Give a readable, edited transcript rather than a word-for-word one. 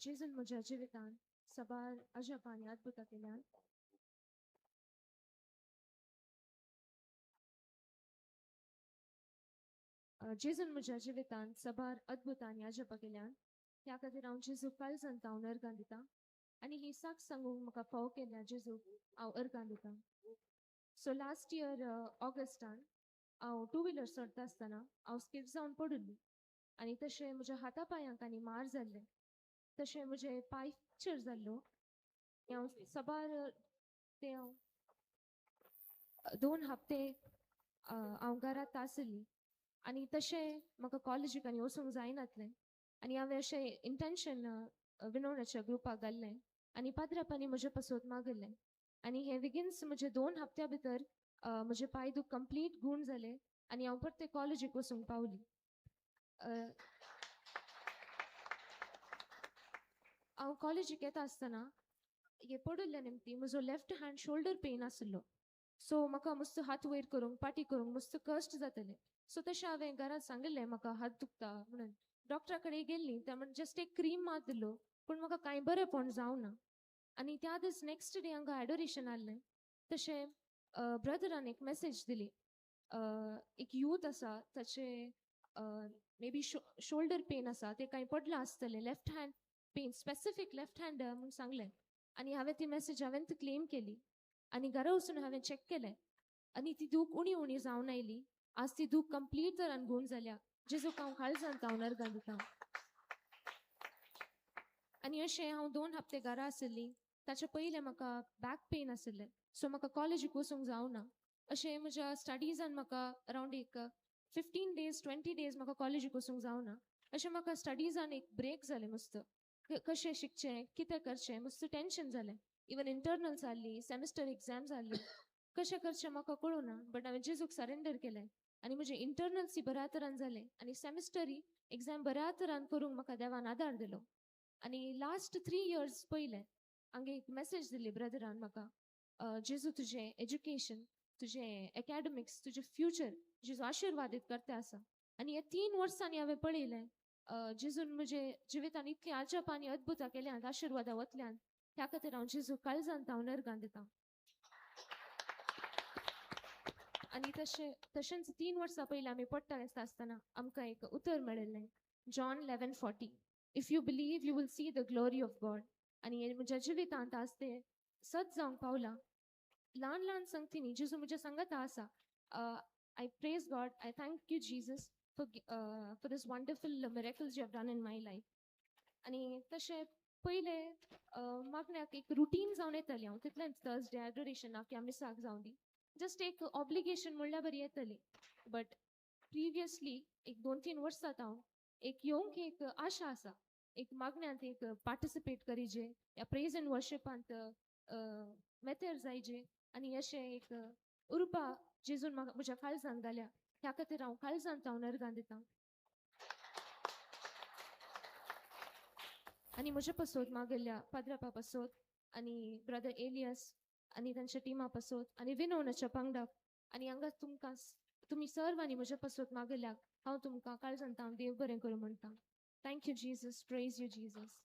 जेजून म्हज्या जिवितान सबार अजप आनी अद्भुतां केल्यान. जेजून म्हज्या जिवितान सबार अद्भुतां आनी अजपां केल्यान. त्या खातीर हांव जेजूक काळजांत हांव अर्गां दितां आनी ही साक सांगूंक म्हाका फाव केल्या जेजूक हांव अर्गां दितां. सो लास्ट इयर ऑगस्टान हांव 2 व्हिलर चडटा आसतना हांव स्किड जावन पडुल्ली आनी तशें म्हज्या हाता पांयांक आनी मार जाल्ले. तशें म्हजे पांय फ्रॅक्चर जाल्लो. हांव सबार ते 2 हप्ते हांव घरांत आसली आनी तशें म्हाका कॉलेजीक आनी वचूंक जायनासलें आनी हांवें अशें इंटेंशन विनोवण्याच्या ग्रुपाक घाल्लें आनी पाद्रापांनी म्हजे पासत मागयल्लें आनी हे विगिन्स म्हजे 2 हप्त्या भितर म्हजे पांय दूख कंप्लीट गूण जाले आनी हांव परते कॉलेजीक वचूंक पावली. हांव कॉलेजीक येता आसतना हे पडुल्ले निमती म्हजो लेफ्ट हँड शोल्डर पेन आसलो. सो म्हाका मस्त हात वयर करूंक पाटी करूंक मस्त कश्ट जातले. सो तशें हांवें घरांत सांगिल्लें म्हाका हात दुखता म्हणून. डॉक्टरा कडेन गेल्ली त्या म्हणून जस्ट एक क्रीम मात दिलो पूण म्हाका कांय बरेंपण जावना. आनी त्या दीस नेक्स्ट डे हांगा एडोरेशन आहलें. तशें ब्रदरान एक मेसेज दिली. एक यूथ आसा ताचे मे बी शोल्डर पेन आसा ते कांय पडलां आसतलें left hand pain specific left hand म्हणून सांगलें आनी हांवें ती मेसेज ती क्लेम केली आनी घरा वचून हांवें चॅक केलें आनी ती दूख उणी उणी जावन आयली. आज ती दूख कंप्लीट तरान गूण जाल्या. जेजूक हांव काळजांत हांव अर्गां दितां. आनी अशें हांव 2 हप्ते घरा आसली. ताचे पयलें म्हाका बॅक पेन आसलें सो म्हाका कॉलेजीक वचूंक जावना. अशें म्हज्या स्टडीजान म्हाका अरावंड एक 15 days 20 days म्हाका कॉलेजीक वचूंक जावना. अशें म्हाका स्टडीजान एक ब्रेक जालें मस्त. कशें शिकचें कितें करचें मस्त टेंशन जालें. इवन इंटरनल्स आहली सेमिस्टर एग्जाम्स आहली कशें करचें म्हाका कळुना. बट हांवें जेजूक सरेंडर केलें आनी म्हजे इंटरनल्स बऱ्या तरान जाले आनी सेमिस्टरी एग्जाम बऱ्या तरान करूंक म्हाका देवान आदार दिलो. आनी लास्ट 3 years पयलें हांगे एक मेसेज दिली ब्रदरान म्हाका जेजू तुजें एज्युकेशन तुजें एकाडेमिक्स तुजें फ्युचर जेजू आशिर्वादीत करता आसा. आनी हे 3 वर्सांनी हांवें पळयलें जेजून म्हजे जिवितान इतके अजप आनी अद्भुतां केल्यात आशिर्वादा वतल्यान. त्या खातीर हांव जेजू काळजांत हांव अर्गां दितां. आनी तशेंच 3 वर्सां पयलीं आमी पडटा आसतना आमकां एक उतर मेळिल्लें John 11:40 if you believe you will see the glory of God. आनी म्हज्या जिवितांत आज तें सत जावंक पावलां. ल्हान ल्हान संगतींनी जेजू म्हज्या सांगाता आसा. I praise God. I thank you, Jesus, for this wonderful miracles you have done in my life. आनी तशें पयलें मागण्याक एक रुटीन जावन येतली हांव तितलेंच थर्सडे एडोरेशनाक या मिसाक जावं दी जस्ट एक ऑब्लिगेशन म्हणल्यार बरी येतली. बट प्रिवियसली एक 2-3 वर्सां हांव एक येवंक एक आशा आसा एक मागण्यांत एक पार्टिसिपेट करीजे या प्रेज एंड वर्शिपांत मेतेर जायजे आनी अशें एक उरपा जेजून म्हाका म्हज्या काळजांत घाल्या. ह्या खातीर हांव काळजांत हांव अर्गां दितां. आनी म्हजे पासत मागयल्ल्या पाद्रापा पासत आनी ब्रदर एलियस आनी तांच्या टिमा पासत आनी विनोवण्याच्या पंगडाक आनी हांगा तुमकां तुमी सर्वांनी म्हज्या पासत मागयल्याक हांव तुमकां काळजांत हांव देव बरें करूं म्हणटा. Thank you Jesus. Praise you Jesus.